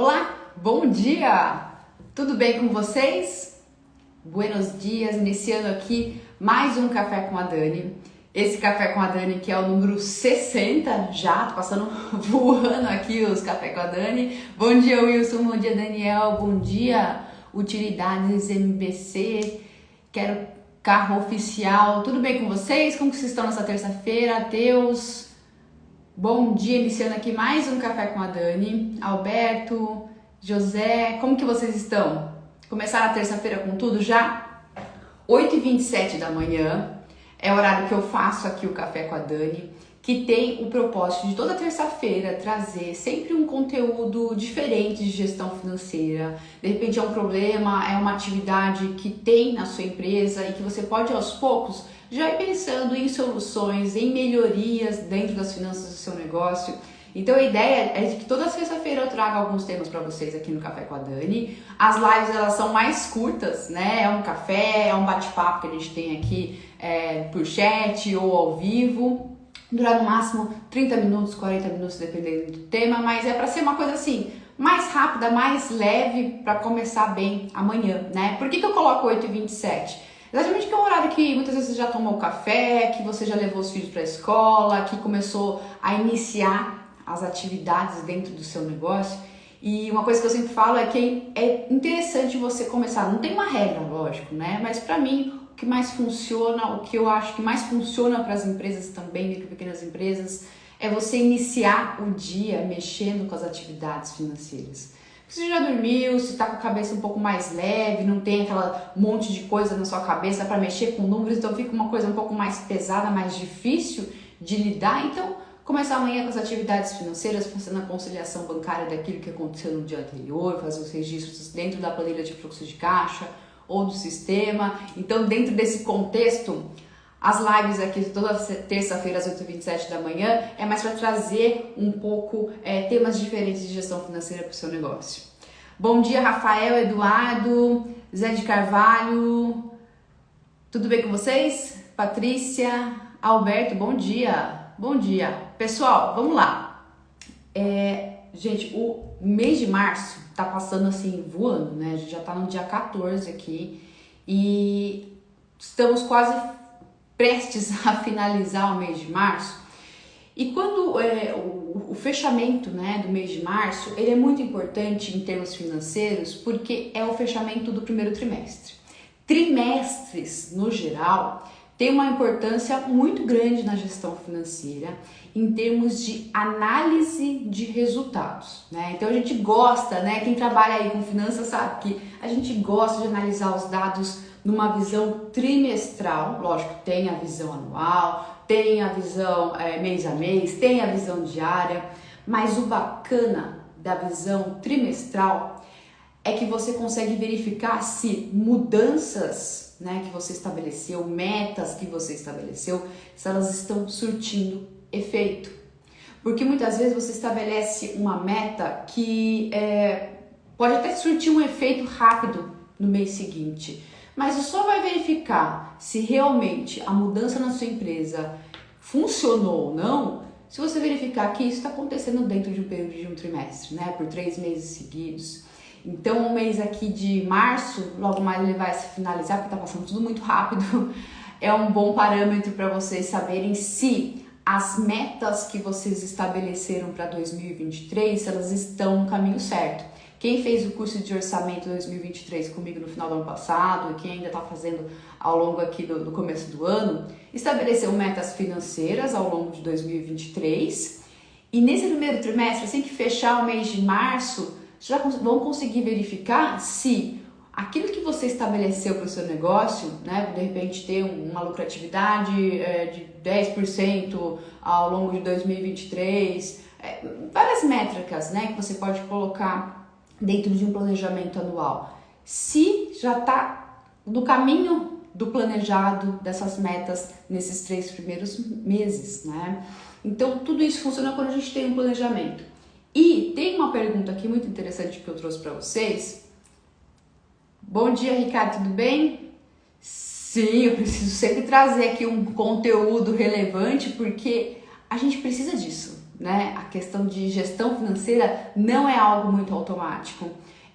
Olá, bom dia! Tudo bem com vocês? Buenos dias, iniciando aqui mais um Café com a Dani. Esse Café com a Dani que é o número 60 já, tô passando voando aqui os Café com a Dani. Bom dia, Wilson, bom dia, Daniel, bom dia, Utilidades MBC, quero carro oficial. Tudo bem com vocês? Como que vocês estão nessa terça-feira? Deus... Bom dia, iniciando aqui mais um Café com a Dani. Alberto, José, como que vocês estão? Começaram a terça-feira com tudo já? 8h27 da manhã é o horário que eu faço aqui o Café com a Dani, que tem o propósito de toda terça-feira trazer sempre um conteúdo diferente de gestão financeira. De repente é um problema, é uma atividade que tem na sua empresa e que você pode aos poucos já ir pensando em soluções, em melhorias dentro das finanças do seu negócio. Então a ideia é que toda sexta-feira eu traga alguns temas para vocês aqui no Café com a Dani. As lives elas são mais curtas, né? É um café, é um bate-papo que a gente tem aqui por chat ou ao vivo. Durar no máximo 30 minutos, 40 minutos, dependendo do tema, mas é para ser uma coisa assim, mais rápida, mais leve, para começar bem amanhã, né? Por que eu coloco 8h27? Exatamente que é um horário que muitas vezes você já tomou café, que você já levou os filhos para a escola, que começou a iniciar as atividades dentro do seu negócio. E uma coisa que eu sempre falo é que é interessante você começar, não tem uma regra, lógico, né? Mas para mim, o que mais funciona, o que eu acho que mais funciona para as empresas também, micro e pequenas empresas, é você iniciar o dia mexendo com as atividades financeiras. Se já dormiu, se está com a cabeça um pouco mais leve, não tem aquela monte de coisa na sua cabeça para mexer com números, então fica uma coisa um pouco mais pesada, mais difícil de lidar, então começar amanhã com as atividades financeiras, fazendo a conciliação bancária daquilo que aconteceu no dia anterior, fazer os registros dentro da planilha de fluxo de caixa ou do sistema. Então, dentro desse contexto, as lives aqui toda terça-feira às 8h27 da manhã é mais para trazer um pouco temas diferentes de gestão financeira para o seu negócio. Bom dia, Rafael, Eduardo, Zé de Carvalho, tudo bem com vocês? Patrícia, Alberto, bom dia. Bom dia. Pessoal, vamos lá. Gente, o mês de março tá passando assim, voando, né? A gente já tá no dia 14 aqui e estamos quase prestes a finalizar o mês de março. E quando o fechamento, né, do mês de março, ele é muito importante em termos financeiros porque é o fechamento do primeiro trimestre. Trimestres, no geral, tem uma importância muito grande na gestão financeira em termos de análise de resultados, né? Então a gente gosta, né? Quem trabalha aí com finanças sabe que a gente gosta de analisar os dados numa visão trimestral. Lógico, tem a visão anual, tem a visão mês a mês, tem a visão diária, mas o bacana da visão trimestral é que você consegue verificar se mudanças, né, que você estabeleceu, metas que você estabeleceu, se elas estão surtindo efeito. Porque muitas vezes você estabelece uma meta que pode até surtir um efeito rápido no mês seguinte, mas você só vai verificar se realmente a mudança na sua empresa funcionou ou não se você verificar que isso está acontecendo dentro de um período de um trimestre, né, por 3 meses seguidos. Então, o mês aqui de março, logo mais ele vai se finalizar, porque tá passando tudo muito rápido. É um bom parâmetro para vocês saberem se as metas que vocês estabeleceram para 2023, elas estão no caminho certo. Quem fez o curso de orçamento 2023 comigo no final do ano passado, e quem ainda está fazendo ao longo aqui do começo do ano, estabeleceu metas financeiras ao longo de 2023. E nesse primeiro trimestre, assim que fechar o mês de março, já vão conseguir verificar se aquilo que você estabeleceu para o seu negócio, né, de repente ter uma lucratividade de 10% ao longo de 2023, várias métricas, né, que você pode colocar dentro de um planejamento anual. Se já está no caminho do planejado dessas metas nesses 3 primeiros meses, né? Então, tudo isso funciona quando a gente tem um planejamento. E tem uma pergunta aqui muito interessante que eu trouxe para vocês. Bom dia, Ricardo, tudo bem? Sim, eu preciso sempre trazer aqui um conteúdo relevante porque a gente precisa disso, né? A questão de gestão financeira não é algo muito automático.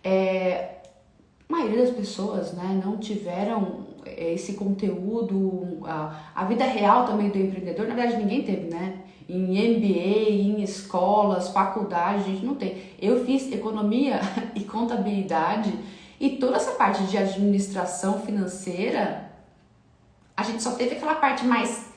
A maioria das pessoas, né, não tiveram esse conteúdo, a vida real também do empreendedor, na verdade ninguém teve, né? Em MBA, em escolas, faculdade, a gente não tem. Eu fiz economia e contabilidade e toda essa parte de administração financeira, a gente só teve aquela parte mais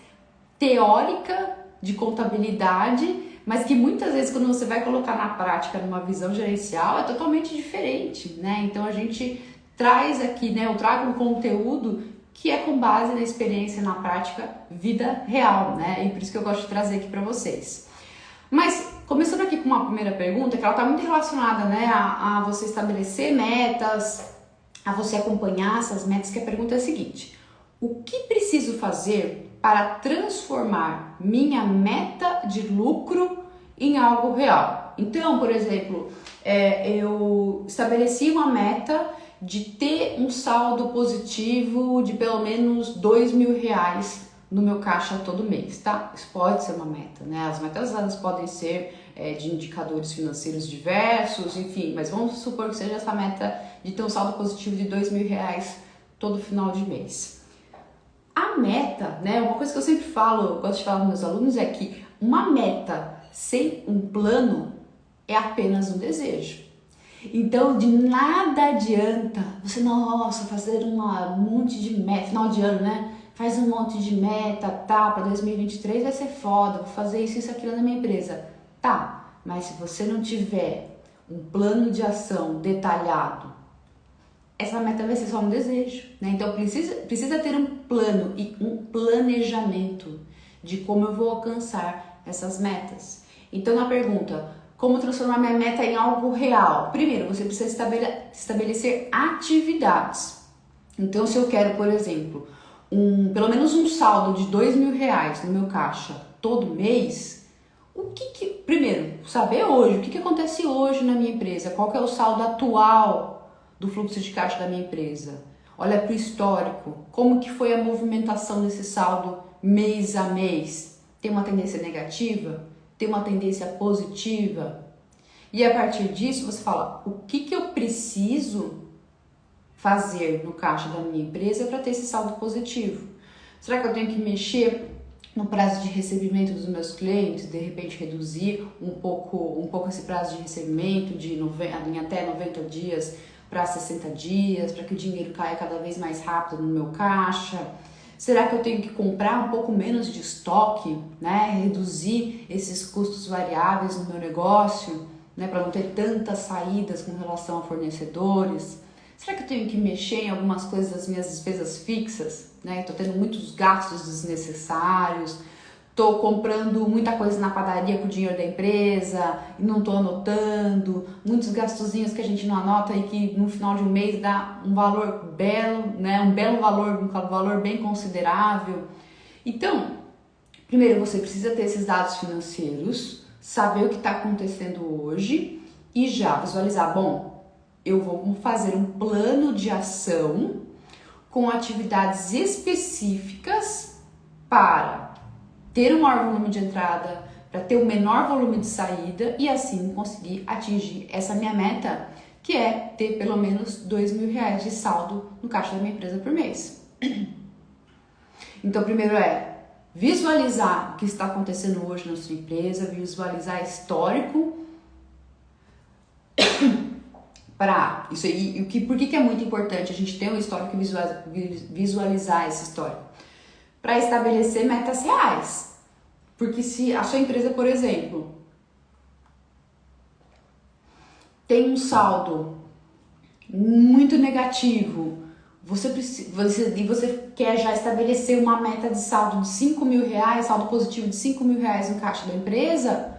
teórica de contabilidade, mas que muitas vezes quando você vai colocar na prática numa visão gerencial é totalmente diferente, né? Então a gente traz aqui, né? Eu trago um conteúdo que é com base na experiência, na prática, vida real, né? E por isso que eu gosto de trazer aqui para vocês. Mas começando aqui com uma primeira pergunta, que ela está muito relacionada, né, a você estabelecer metas, a você acompanhar essas metas, que a pergunta é a seguinte: o que preciso fazer para transformar minha meta de lucro em algo real? Então, por exemplo, eu estabeleci uma meta de ter um saldo positivo de pelo menos R$ 2.000 no meu caixa todo mês, tá? Isso pode ser uma meta, né? As metas elas podem ser de indicadores financeiros diversos, enfim, mas vamos supor que seja essa meta de ter um saldo positivo de R$ 2.000 todo final de mês. A meta, né, uma coisa que eu sempre falo, eu gosto de falar com meus alunos, é que uma meta sem um plano é apenas um desejo. Então, de nada adianta você, nossa, fazer um monte de meta, final de ano, né? Faz um monte de meta, tá, para 2023 vai ser foda, vou fazer isso, aquilo na minha empresa. Tá, mas se você não tiver um plano de ação detalhado, essa meta vai ser só um desejo, né? Então precisa ter um plano e um planejamento de como eu vou alcançar essas metas. Então na pergunta, como transformar minha meta em algo real? Primeiro, você precisa estabelecer atividades. Então se eu quero, por exemplo, pelo menos um saldo de R$ 2.000 no meu caixa todo mês, primeiro, saber hoje, o que acontece hoje na minha empresa, qual que é o saldo atual do fluxo de caixa da minha empresa. Olha para o histórico, como que foi a movimentação desse saldo mês a mês. Tem uma tendência negativa? Tem uma tendência positiva? E a partir disso você fala, o que eu preciso fazer no caixa da minha empresa para ter esse saldo positivo? Será que eu tenho que mexer no prazo de recebimento dos meus clientes, de repente reduzir um pouco esse prazo de recebimento em até 90 dias para 60 dias, para que o dinheiro caia cada vez mais rápido no meu caixa? Será que eu tenho que comprar um pouco menos de estoque, né? Reduzir esses custos variáveis no meu negócio, né? Para não ter tantas saídas com relação a fornecedores? Será que eu tenho que mexer em algumas coisas das minhas despesas fixas, né? Estou tendo muitos gastos desnecessários, estou comprando muita coisa na padaria com o dinheiro da empresa e não estou anotando, muitos gastozinhos que a gente não anota e que no final de um mês dá um valor belo, né? Um valor bem considerável. Então, primeiro você precisa ter esses dados financeiros, saber o que está acontecendo hoje e já visualizar, bom, eu vou fazer um plano de ação com atividades específicas para ter um maior volume de entrada, para ter o menor volume de saída e assim conseguir atingir essa minha meta, que é ter pelo menos R$ 2.000 de saldo no caixa da minha empresa por mês. Então, primeiro visualizar o que está acontecendo hoje na sua empresa, visualizar histórico para isso aí. Por que é muito importante a gente ter um histórico e visualizar esse histórico? Para estabelecer metas reais. Porque se a sua empresa, por exemplo, tem um saldo muito negativo, você quer já estabelecer uma meta de saldo de R$ 5.000, saldo positivo de R$ 5.000 no caixa da empresa,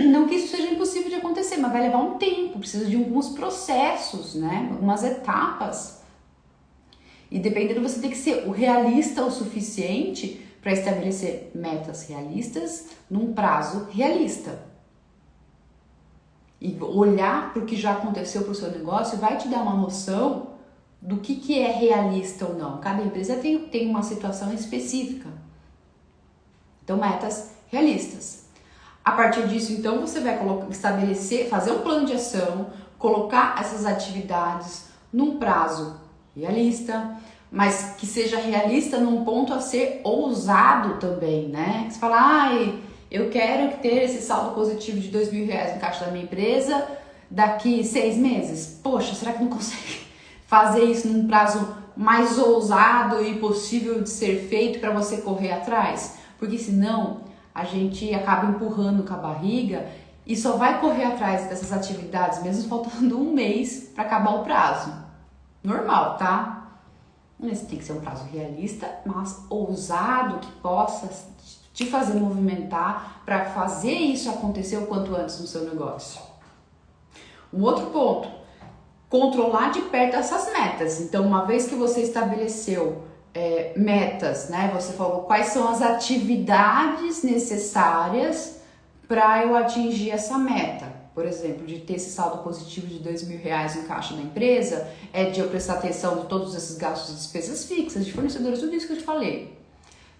não que isso seja impossível de acontecer, mas vai levar um tempo, precisa de alguns processos, né? Algumas etapas. E dependendo, você tem que ser realista o suficiente para estabelecer metas realistas num prazo realista. E olhar para o que já aconteceu para o seu negócio vai te dar uma noção do que é realista ou não. Cada empresa tem uma situação específica. Então, metas realistas. A partir disso, então, você vai estabelecer, fazer um plano de ação, colocar essas atividades num prazo realista, mas que seja realista num ponto a ser ousado também, né? Você fala, ai, eu quero ter esse saldo positivo de R$ 2.000 no caixa da minha empresa daqui 6 meses. Poxa, será que não consegue fazer isso num prazo mais ousado e possível de ser feito para você correr atrás? Porque senão a gente acaba empurrando com a barriga e só vai correr atrás dessas atividades mesmo faltando um mês para acabar o prazo. Normal, tá? Mas tem que ser um prazo realista, mas ousado, que possa te fazer movimentar para fazer isso acontecer o quanto antes no seu negócio. Um outro ponto, controlar de perto essas metas. Então, uma vez que você estabeleceu metas, né? Você falou quais são as atividades necessárias para eu atingir essa meta. Por exemplo, de ter esse saldo positivo de R$ 2.000 no caixa da empresa, é de eu prestar atenção de todos esses gastos e despesas fixas, de fornecedores, tudo isso que eu te falei.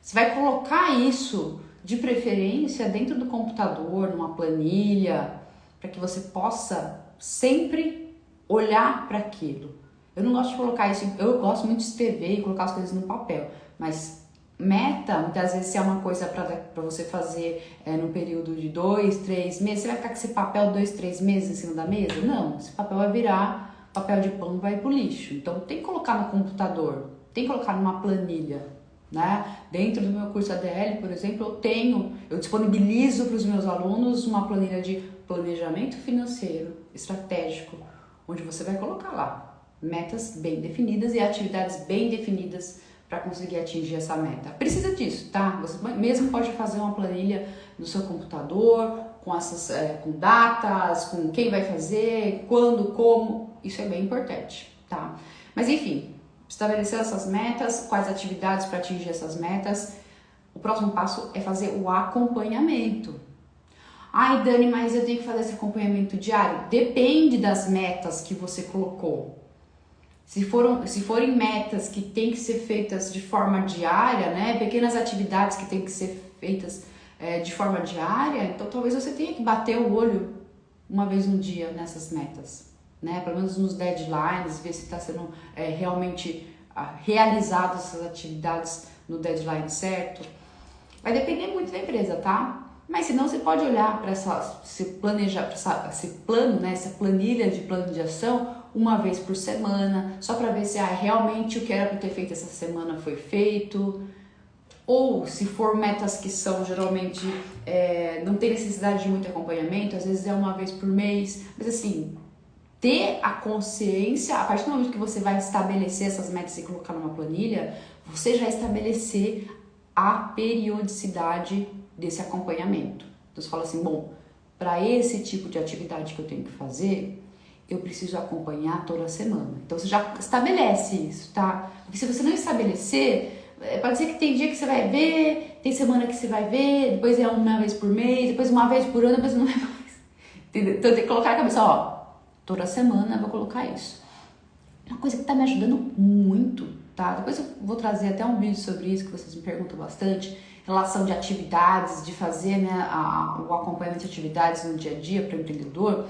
Você vai colocar isso, de preferência, dentro do computador, numa planilha, para que você possa sempre olhar para aquilo. Eu não gosto de colocar isso, eu gosto muito de escrever e colocar as coisas no papel, mas meta, muitas vezes, é uma coisa para você fazer num período de 2, 3 meses, você vai ficar com esse papel 2, 3 meses em cima da mesa? Não, esse papel vai virar papel de pão e vai pro lixo. Então tem que colocar no computador, tem que colocar numa planilha, né? Dentro do meu curso ADL, por exemplo, eu disponibilizo para os meus alunos uma planilha de planejamento financeiro estratégico, onde você vai colocar lá metas bem definidas e atividades bem definidas para conseguir atingir essa meta. Precisa disso, tá? Você mesmo pode fazer uma planilha no seu computador, com datas, com quem vai fazer, quando, como, isso é bem importante, tá? Mas enfim, estabelecer essas metas, quais atividades para atingir essas metas. O próximo passo é fazer o acompanhamento. Ai, Dani, mas eu tenho que fazer esse acompanhamento diário? Depende das metas que você colocou. Se forem metas que têm que ser feitas de forma diária, né, pequenas atividades que têm que ser feitas de forma diária, então talvez você tenha que bater o olho uma vez no dia nessas metas, né, pelo menos nos deadlines, ver se está sendo realmente realizadas essas atividades no deadline certo. Vai depender muito da empresa, tá? Mas senão você pode olhar para esse plano, né, essa planilha de plano de ação uma vez por semana, só para ver se realmente o que era para ter feito essa semana foi feito. Ou se for metas que são geralmente não tem necessidade de muito acompanhamento, às vezes é uma vez por mês, mas assim, ter a consciência, a partir do momento que você vai estabelecer essas metas e colocar numa planilha, você já estabelecer a periodicidade desse acompanhamento. Então você fala assim, bom, para esse tipo de atividade que eu tenho que fazer, eu preciso acompanhar toda semana. Então você já estabelece isso, tá? Porque se você não estabelecer, pode ser que tem dia que você vai ver, tem semana que você vai ver, depois é uma vez por mês, depois uma vez por ano, depois não é mais. Entendeu? Então tem que colocar na cabeça, ó, toda semana eu vou colocar isso. Uma coisa que tá me ajudando muito, tá? Depois eu vou trazer até um vídeo sobre isso, que vocês me perguntam bastante, relação de atividades, de fazer, né, o acompanhamento de atividades no dia a dia para o empreendedor,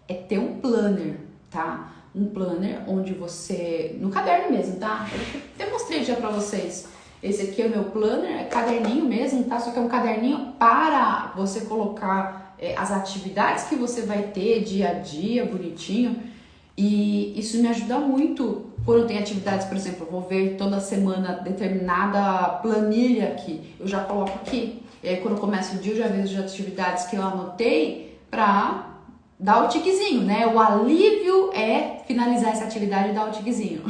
é ter um planner, tá? Um planner onde você, no caderno mesmo, tá? Eu até mostrei já pra vocês. Esse aqui é o meu planner, é caderninho mesmo, tá? Só que é um caderninho para você colocar as atividades que você vai ter dia a dia, bonitinho. E isso me ajuda muito quando tem atividades, por exemplo, eu vou ver toda semana determinada planilha aqui, eu já coloco aqui. E aí quando começa o dia eu já vejo as atividades que eu anotei pra dar o tiquezinho, né? O alívio é finalizar essa atividade e dar o tiquezinho.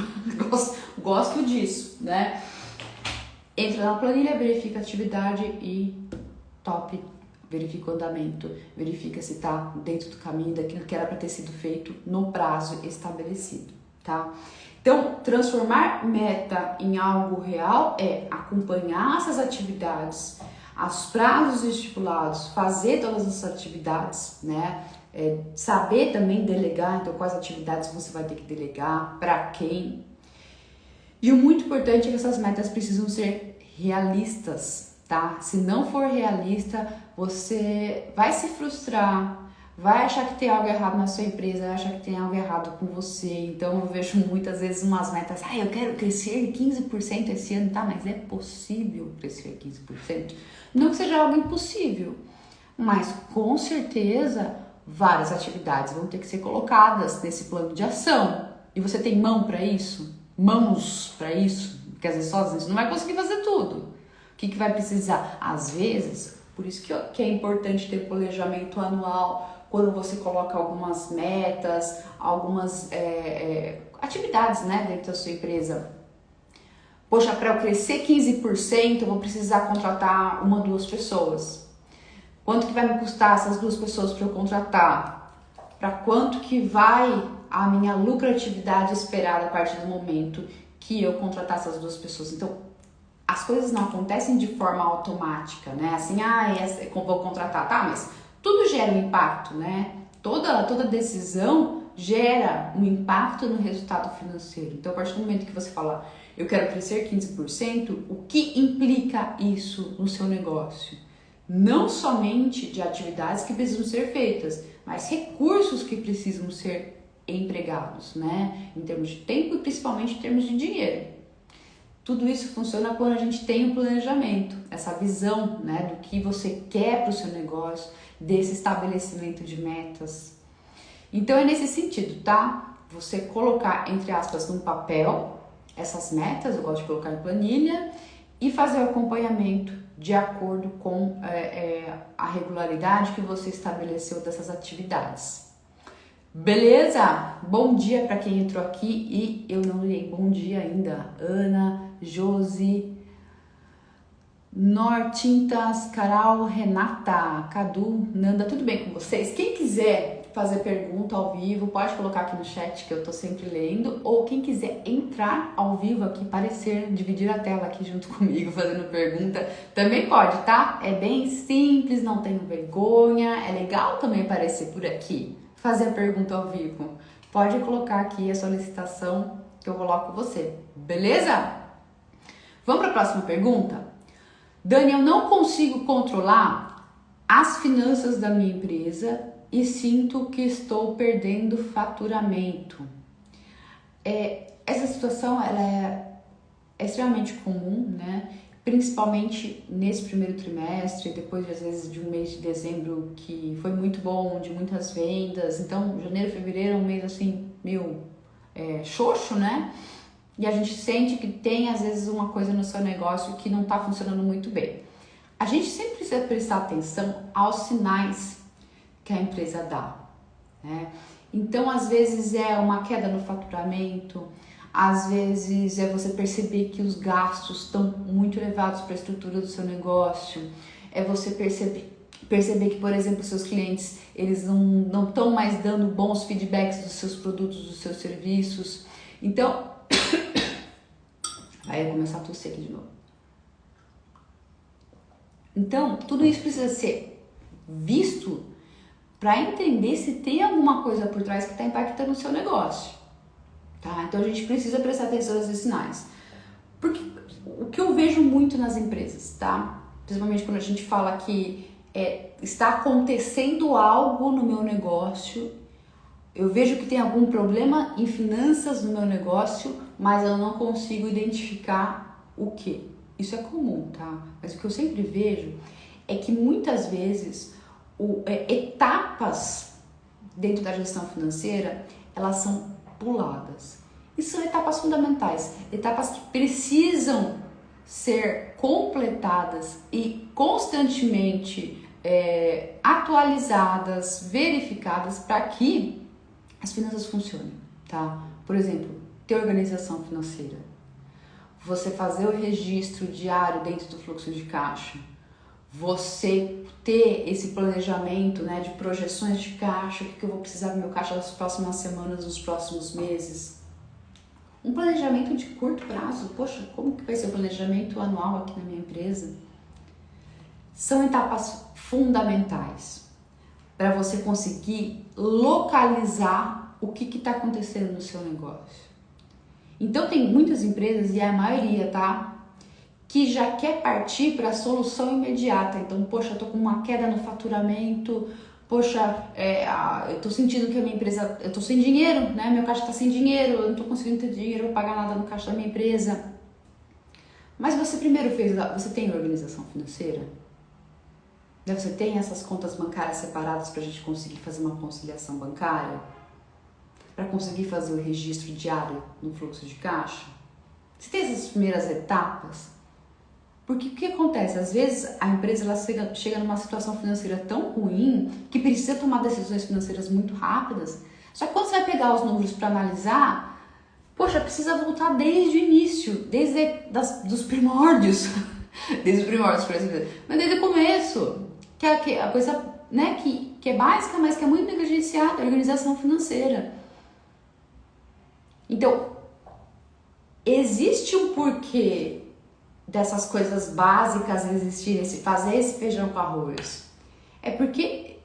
Gosto disso, né? Entra na planilha, verifica a atividade e top, verifica o andamento, verifica se tá dentro do caminho daquilo que era para ter sido feito no prazo estabelecido, tá? Então, transformar meta em algo real é acompanhar essas atividades, os prazos estipulados, fazer todas essas atividades, né? Saber também delegar, então quais atividades você vai ter que delegar, para quem. E o muito importante é que essas metas precisam ser realistas, tá? Se não for realista, você vai se frustrar, vai achar que tem algo errado na sua empresa, vai achar que tem algo errado com você. Então eu vejo muitas vezes umas metas, eu quero crescer 15% esse ano, tá? Mas é possível crescer 15%? Não que seja algo impossível, mas com certeza várias atividades vão ter que ser colocadas nesse plano de ação. E você tem mãos para isso? Porque às vezes sozinho você não vai conseguir fazer tudo. O que vai precisar? Às vezes, por isso que é importante ter planejamento anual, quando você coloca algumas metas, algumas atividades, né, dentro da sua empresa. Poxa, para eu crescer 15%, eu vou precisar contratar 1 ou 2 pessoas. Quanto que vai me custar essas 2 pessoas para eu contratar? Para quanto que vai a minha lucratividade esperada a partir do momento que eu contratar essas 2 pessoas? Então, as coisas não acontecem de forma automática, né? Assim, vou contratar, tá? Mas tudo gera um impacto, né? Toda decisão gera um impacto no resultado financeiro. Então, a partir do momento que você fala, eu quero crescer 15%, o que implica isso no seu negócio? Não somente de atividades que precisam ser feitas, mas recursos que precisam ser empregados, né? Em termos de tempo e principalmente em termos de dinheiro. Tudo isso funciona quando a gente tem um planejamento, essa visão, né, do que você quer para o seu negócio, desse estabelecimento de metas. Então é nesse sentido, tá? Você colocar, entre aspas, num papel essas metas, eu gosto de colocar em planilha, e fazer o acompanhamento de acordo com a regularidade que você estabeleceu dessas atividades. Beleza? Bom dia para quem entrou aqui e eu não dei bom dia ainda. Ana, Josi, Nortintas, Carol, Renata, Cadu, Nanda, tudo bem com vocês? Quem quiser fazer pergunta ao vivo, pode colocar aqui no chat que eu tô sempre lendo, ou quem quiser entrar ao vivo aqui, aparecer, dividir a tela aqui junto comigo, fazendo pergunta, também pode, tá? É bem simples, não tenho vergonha, é legal também aparecer por aqui, fazer a pergunta ao vivo. Pode colocar aqui a solicitação que eu coloco você, beleza? Vamos para a próxima pergunta? Dani, eu não consigo controlar as finanças da minha empresa e sinto que estou perdendo faturamento. Essa situação ela é extremamente comum, né? Principalmente nesse primeiro trimestre, depois às vezes de um mês de dezembro que foi muito bom, de muitas vendas. Então, janeiro, fevereiro é um mês assim meio xoxo, né? E a gente sente que tem às vezes uma coisa no seu negócio que não está funcionando muito bem. A gente sempre precisa prestar atenção aos sinais que a empresa dá, né? Então, às vezes é uma queda no faturamento, às vezes é você perceber que os gastos estão muito elevados para a estrutura do seu negócio, é você perceber que, por exemplo, seus clientes, eles não estão mais dando bons feedbacks dos seus produtos, dos seus serviços. Então, aí eu começar a tossir aqui de novo. Então, tudo isso precisa ser visto para entender se tem alguma coisa por trás que está impactando o seu negócio, tá? Então a gente precisa prestar atenção nesses sinais. Porque o que eu vejo muito nas empresas, tá? Principalmente quando a gente fala que está acontecendo algo no meu negócio, eu vejo que tem algum problema em finanças no meu negócio, mas eu não consigo identificar o que. Isso é comum, tá? Mas o que eu sempre vejo é que muitas vezes etapas dentro da gestão financeira, elas são puladas. E são etapas fundamentais, etapas que precisam ser completadas e constantemente atualizadas, verificadas para que as finanças funcionem, tá? Por exemplo, ter organização financeira, você fazer o registro diário dentro do fluxo de caixa, você ter esse planejamento, né, de projeções de caixa, o que eu vou precisar do meu caixa nas próximas semanas, nos próximos meses. Um planejamento de curto prazo, poxa, como que vai ser o planejamento anual aqui na minha empresa? São etapas fundamentais para você conseguir localizar o que está acontecendo no seu negócio. Então tem muitas empresas, e a maioria, tá? que já quer partir para a solução imediata. Então, poxa, eu tô com uma queda no faturamento, poxa, eu tô sentindo que a minha empresa, eu tô sem dinheiro, né? Meu caixa tá sem dinheiro, eu não tô conseguindo ter dinheiro para pagar nada no caixa da minha empresa. Mas você primeiro você tem organização financeira? Você tem essas contas bancárias separadas para a gente conseguir fazer uma conciliação bancária? Para conseguir fazer o registro diário no fluxo de caixa? Você tem essas primeiras etapas? Porque o que acontece? Às vezes a empresa ela chega numa situação financeira tão ruim que precisa tomar decisões financeiras muito rápidas. Só que quando você vai pegar os números para analisar, poxa, precisa voltar desde o início, dos primórdios. Desde os primórdios, por exemplo. Mas desde o começo. Que é a coisa, né, que é básica, mas que é muito negligenciada, a organização financeira. Então, existe um porquê dessas coisas básicas existirem, fazer esse feijão com arroz. É porque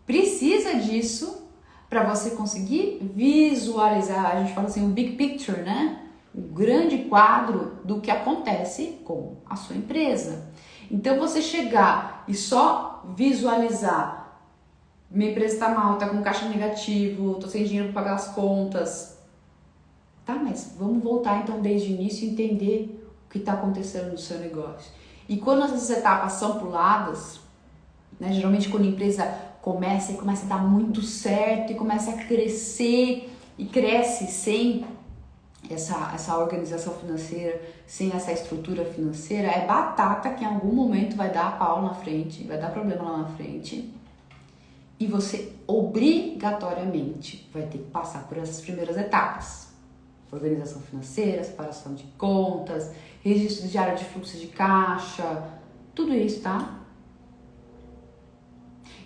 precisa disso para você conseguir visualizar, a gente fala assim, o big picture, né? O grande quadro do que acontece com a sua empresa. Então, você chegar e só visualizar, minha empresa está mal, está com caixa negativo, estou sem dinheiro para pagar as contas. Tá, mas vamos voltar então desde o início e entender o que está acontecendo no seu negócio. E quando essas etapas são puladas, né, geralmente quando a empresa começa a dar muito certo e começa a crescer e cresce sem essa organização financeira, sem essa estrutura financeira, é batata que em algum momento vai dar pau na frente, vai dar problema lá na frente. E você obrigatoriamente vai ter que passar por essas primeiras etapas. Organização financeira, separação de contas, registro diário de fluxo de caixa, tudo isso, tá?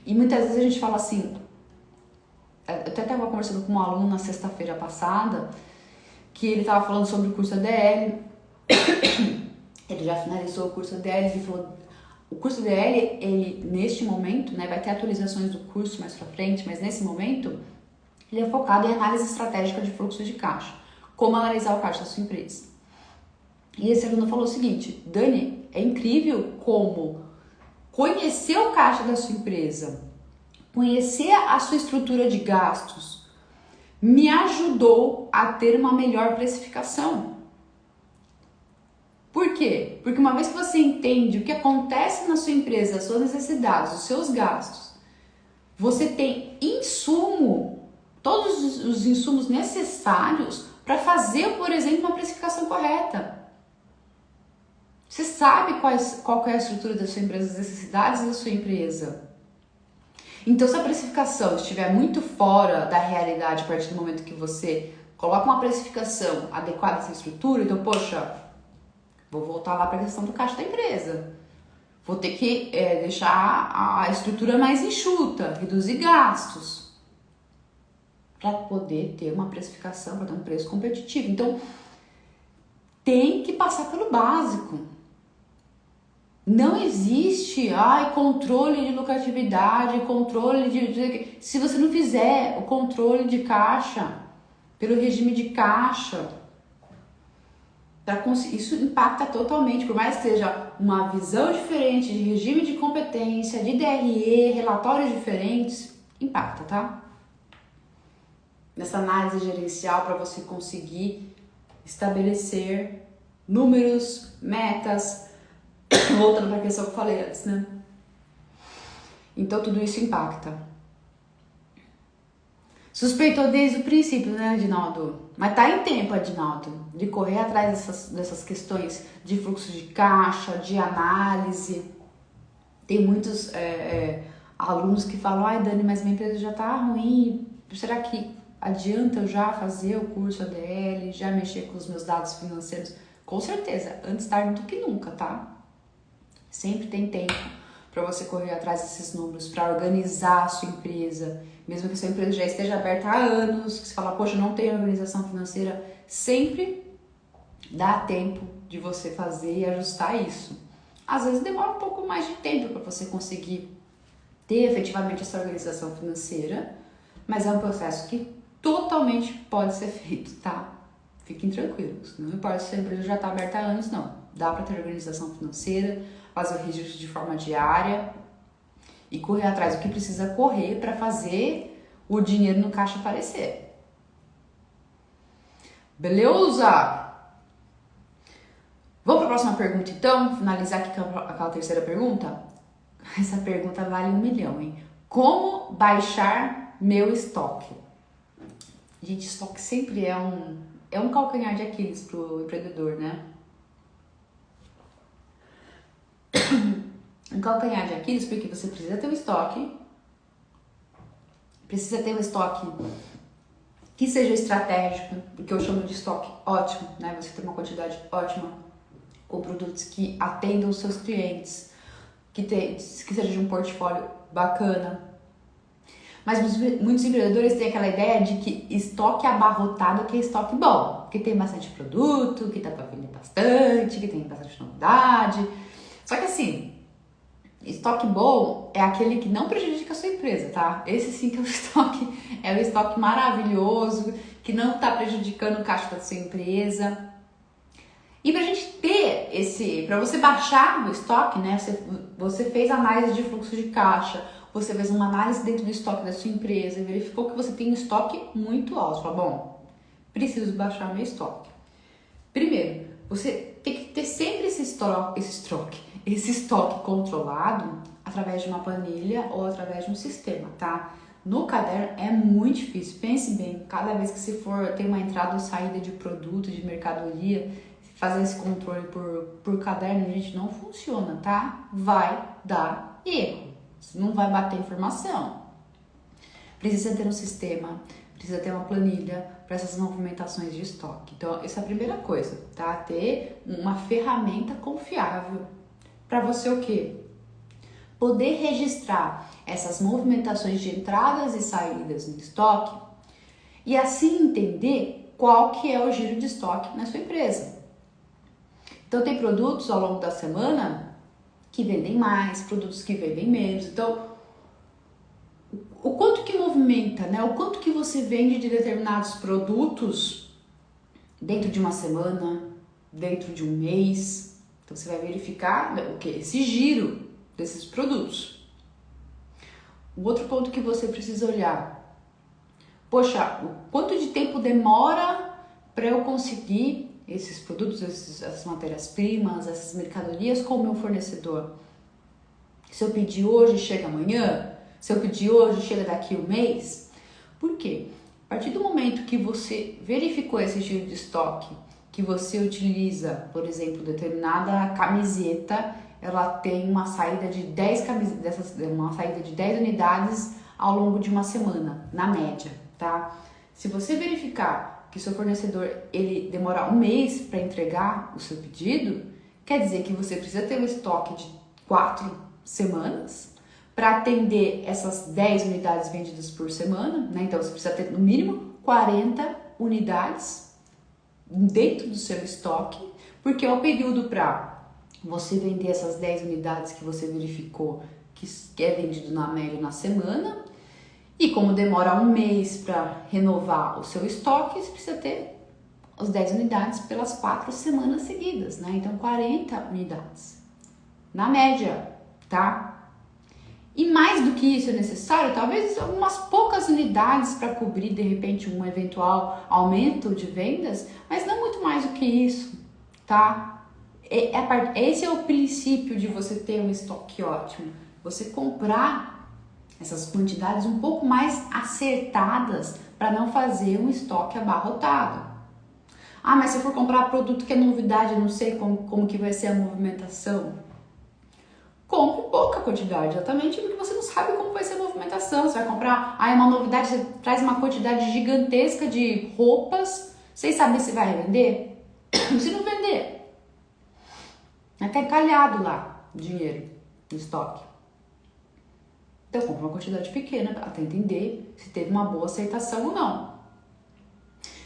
E muitas vezes a gente fala assim, eu até estava conversando com um aluno na sexta-feira passada, que ele estava falando sobre o curso ADL, ele já finalizou o curso ADL, ele falou, o curso ADL, ele neste momento, né, vai ter atualizações do curso mais pra frente, mas nesse momento, ele é focado em análise estratégica de fluxo de caixa, como analisar o caixa da sua empresa. E esse aluno falou o seguinte, Dani, é incrível como conhecer o caixa da sua empresa, conhecer a sua estrutura de gastos, me ajudou a ter uma melhor precificação. Por quê? Porque uma vez que você entende o que acontece na sua empresa, as suas necessidades, os seus gastos, você tem insumo, todos os insumos necessários para fazer, por exemplo, uma precificação correta. Você sabe qual é a estrutura da sua empresa, as necessidades da sua empresa. Então, se a precificação estiver muito fora da realidade a partir do momento que você coloca uma precificação adequada a essa estrutura, então, poxa, vou voltar lá para a questão do caixa da empresa. Vou ter que deixar a estrutura mais enxuta, reduzir gastos, para poder ter uma precificação, para ter um preço competitivo. Então, tem que passar pelo básico. Não existe controle de lucratividade, controle de... Se você não fizer o controle de caixa, pelo regime de caixa, isso impacta totalmente, por mais que seja uma visão diferente de regime de competência, de DRE, relatórios diferentes, impacta, tá? Nessa análise gerencial para você conseguir estabelecer números, metas, voltando para a questão que eu falei antes, né? Então tudo isso impacta. Suspeitou desde o princípio, né, Adinaldo? Mas tá em tempo, Adinaldo, de correr atrás dessas questões de fluxo de caixa, de análise. Tem muitos alunos que falam, ai Dani, mas minha empresa já tá ruim, será que adianta eu já fazer o curso ADL, já mexer com os meus dados financeiros? Com certeza, antes tarde do que nunca, tá? Sempre tem tempo para você correr atrás desses números, para organizar a sua empresa. Mesmo que a sua empresa já esteja aberta há anos, que você fala, poxa, não tem organização financeira, sempre dá tempo de você fazer e ajustar isso. Às vezes demora um pouco mais de tempo para você conseguir ter efetivamente essa organização financeira, mas é um processo que totalmente pode ser feito, tá? Fiquem tranquilos, não importa se a empresa já está aberta há anos, não. Dá para ter organização financeira, fazer o registro de forma diária e correr atrás do que precisa correr para fazer o dinheiro no caixa aparecer. Beleza? Vamos para a próxima pergunta então? Finalizar aqui com aquela terceira pergunta? Essa pergunta vale 1 milhão, hein? Como baixar meu estoque? Gente, estoque sempre é um calcanhar de Aquiles pro empreendedor, né? Um calcanhar de Aquiles porque você precisa ter um estoque, que seja estratégico, o que eu chamo de estoque ótimo, né? Você tem uma quantidade ótima, ou produtos que atendam os seus clientes, que seja de um portfólio bacana. Mas muitos empreendedores têm aquela ideia de que estoque abarrotado que é estoque bom, que tem bastante produto, que dá para vender bastante, que tem bastante novidade. Só que assim, estoque bom é aquele que não prejudica a sua empresa, tá? Esse sim que é o estoque maravilhoso, que não está prejudicando o caixa da sua empresa. E pra gente ter para você baixar o estoque, né? Você fez análise de fluxo de caixa, você fez uma análise dentro do estoque da sua empresa e verificou que você tem um estoque muito alto. Você fala, bom, preciso baixar meu estoque. Primeiro, você tem que ter sempre esse estoque controlado através de uma planilha ou através de um sistema, tá? No caderno é muito difícil. Pense bem, cada vez que você for ter uma entrada ou saída de produto, de mercadoria, fazer esse controle por caderno, gente, não funciona, tá? Vai dar erro. Você não vai bater informação. Precisa ter um sistema, precisa ter uma planilha para essas movimentações de estoque. Então, essa é a primeira coisa, tá? Ter uma ferramenta confiável para você o quê? Poder registrar essas movimentações de entradas e saídas no estoque e assim entender qual que é o giro de estoque na sua empresa. Então, tem produtos ao longo da semana que vendem mais, produtos que vendem menos. Então, o quanto que movimenta, né? O quanto que você vende de determinados produtos dentro de uma semana, dentro de um mês. Então, você vai verificar o que? Esse giro desses produtos. O outro ponto que você precisa olhar. Poxa, o quanto de tempo demora para eu conseguir esses produtos, essas matérias-primas, essas mercadorias com o meu fornecedor? Se eu pedir hoje, chega amanhã? Se eu pedir hoje, chega daqui um mês? Por quê? A partir do momento que você verificou esse giro de estoque, que você utiliza, por exemplo, determinada camiseta, ela tem uma saída de 10 unidades ao longo de uma semana, na média, tá? Se você verificar que seu fornecedor ele demora um mês para entregar o seu pedido, quer dizer que você precisa ter um estoque de 4 semanas para atender essas 10 unidades vendidas por semana, né? Então você precisa ter no mínimo 40 unidades dentro do seu estoque, porque é o período para você vender essas 10 unidades que você verificou que é vendido na média na semana. E como demora um mês para renovar o seu estoque, você precisa ter as 10 unidades pelas 4 semanas seguidas, né? Então 40 unidades na média, tá? E mais do que isso é necessário, talvez algumas poucas unidades para cobrir de repente um eventual aumento de vendas, mas não muito mais do que isso, tá? Esse é o princípio de você ter um estoque ótimo. Você comprar essas quantidades um pouco mais acertadas para não fazer um estoque abarrotado. Ah, mas se eu for comprar produto que é novidade, eu não sei como que vai ser a movimentação. Compre pouca quantidade, exatamente porque você não sabe como vai ser a movimentação. Você vai comprar, é uma novidade, você traz uma quantidade gigantesca de roupas, sem saber se vai vender. Se não vender, vai ficar encalhado lá o dinheiro no estoque. Então, compra uma quantidade pequena até entender se teve uma boa aceitação ou não.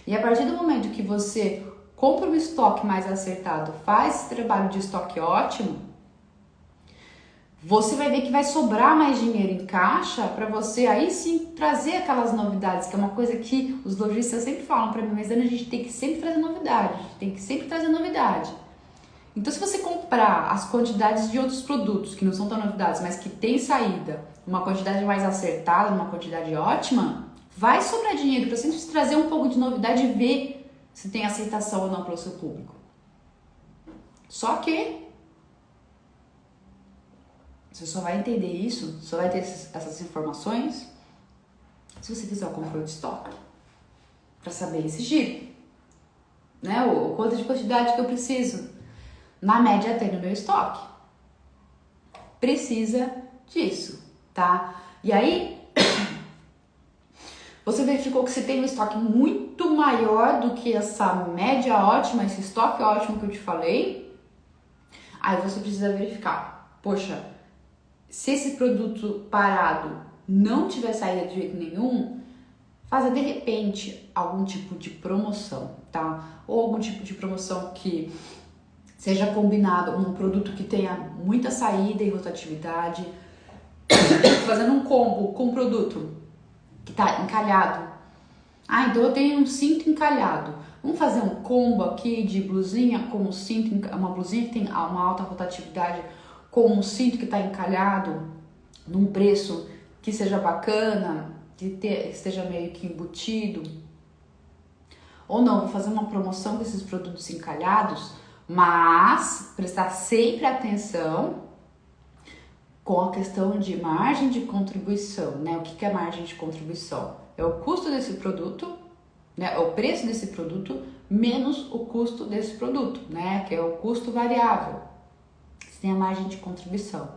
E a partir do momento que você compra um estoque mais acertado, faz esse trabalho de estoque ótimo, você vai ver que vai sobrar mais dinheiro em caixa para você aí sim trazer aquelas novidades, que é uma coisa que os lojistas sempre falam para mim, mas Ana, a gente tem que sempre trazer novidade, Então, se você comprar as quantidades de outros produtos que não são tão novidades, mas que tem saída, uma quantidade mais acertada, uma quantidade ótima, vai sobrar dinheiro para sempre trazer um pouco de novidade e ver se tem aceitação ou não pelo seu público. Só que você só vai entender isso, só vai ter essas informações se você fizer o controle de estoque para saber esse giro, né? O quanto de quantidade que eu preciso na média ter no meu estoque. Precisa disso, tá? E aí você verificou que você tem um estoque muito maior do que essa média ótima, esse estoque ótimo que eu te falei. Aí você precisa verificar, poxa, se esse produto parado não tiver saída de jeito nenhum, fazer de repente algum tipo de promoção, tá? Ou algum tipo de promoção que seja combinado, um produto que tenha muita saída e rotatividade, fazendo um combo com um produto que tá encalhado. Ah, então eu tenho um cinto encalhado. Vamos fazer um combo aqui de blusinha com um cinto, uma blusinha que tem uma alta rotatividade com um cinto que está encalhado num preço que seja bacana, que esteja meio que embutido. Ou não, vou fazer uma promoção com esses produtos encalhados, mas prestar sempre atenção com a questão de margem de contribuição, né? O que é margem de contribuição? É o custo desse produto, né? É o preço desse produto menos o custo desse produto, né? Que é o custo variável. Você tem a margem de contribuição,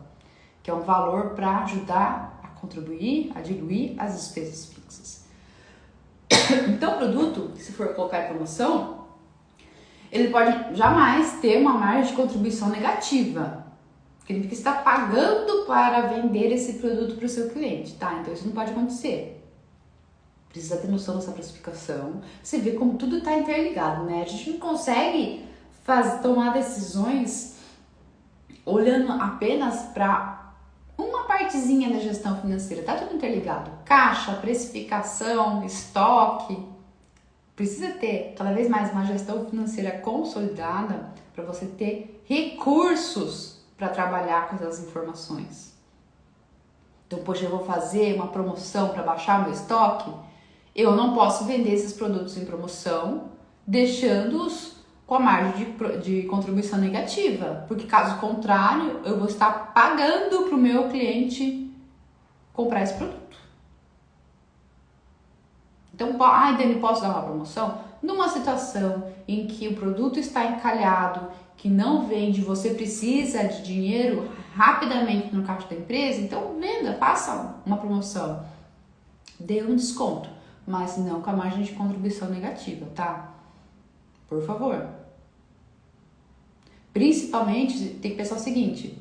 que é um valor para ajudar a contribuir, a diluir as despesas fixas. Então, o produto, se for colocar em promoção, ele pode jamais ter uma margem de contribuição negativa. Significa que você está pagando para vender esse produto para o seu cliente, tá? Então, isso não pode acontecer. Precisa ter noção dessa precificação. Você vê como tudo está interligado, né? A gente não consegue tomar decisões olhando apenas para uma partezinha da gestão financeira. Tá tudo interligado. Caixa, precificação, estoque. Precisa ter cada vez mais uma gestão financeira consolidada para você ter recursos para trabalhar com essas informações. Então, poxa, eu vou fazer uma promoção para baixar meu estoque. Eu não posso vender esses produtos em promoção, deixando-os com a margem de contribuição negativa, porque caso contrário, eu vou estar pagando para o meu cliente comprar esse produto. Então, Dani, posso dar uma promoção? Numa situação em que o produto está encalhado, que não vende, você precisa de dinheiro rapidamente no caixa da empresa, então venda, faça uma promoção, dê um desconto, mas não com a margem de contribuição negativa, tá? Por favor. Principalmente, tem que pensar o seguinte,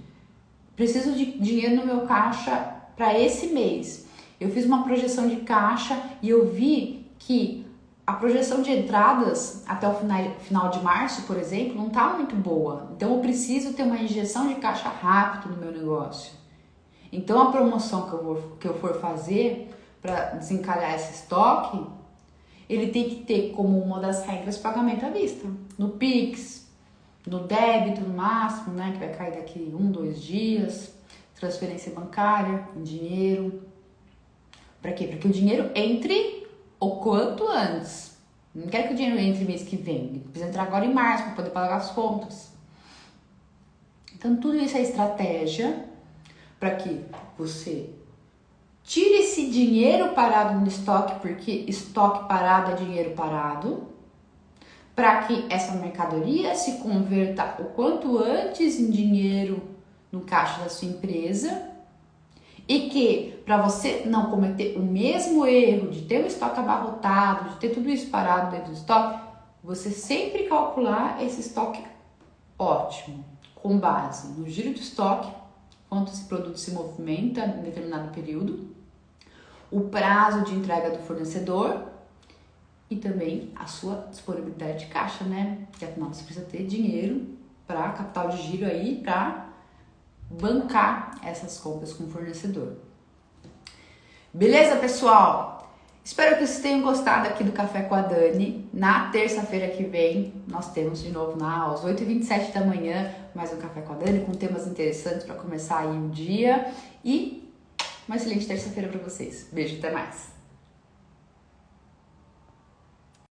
preciso de dinheiro no meu caixa para esse mês. Eu fiz uma projeção de caixa e eu vi que a projeção de entradas até o final de março, por exemplo, não está muito boa. Então, eu preciso ter uma injeção de caixa rápido no meu negócio. Então, a promoção que eu for fazer para desencalhar esse estoque, ele tem que ter como uma das regras pagamento à vista. No Pix, no débito no máximo, né, que vai cair daqui 1, 2 dias, transferência bancária, em dinheiro. Para quê? Para que o dinheiro entre o quanto antes. Não quero que o dinheiro entre mês que vem. Ele precisa entrar agora em março para poder pagar as contas. Então, tudo isso é estratégia para que você tire esse dinheiro parado no estoque, porque estoque parado é dinheiro parado, para que essa mercadoria se converta o quanto antes em dinheiro no caixa da sua empresa. E que, para você não cometer o mesmo erro de ter o estoque abarrotado, de ter tudo isso parado dentro do estoque, você sempre calcular esse estoque ótimo, com base no giro do estoque, quanto esse produto se movimenta em determinado período, o prazo de entrega do fornecedor e também a sua disponibilidade de caixa, né? Porque afinal você precisa ter dinheiro para capital de giro aí, para bancar essas compras com o fornecedor. Beleza, pessoal? Espero que vocês tenham gostado aqui do Café com a Dani. Na terça-feira que vem, nós temos de novo às 8h27 da manhã, mais um Café com a Dani, com temas interessantes para começar aí o dia. E uma excelente terça-feira para vocês. Beijo, até mais!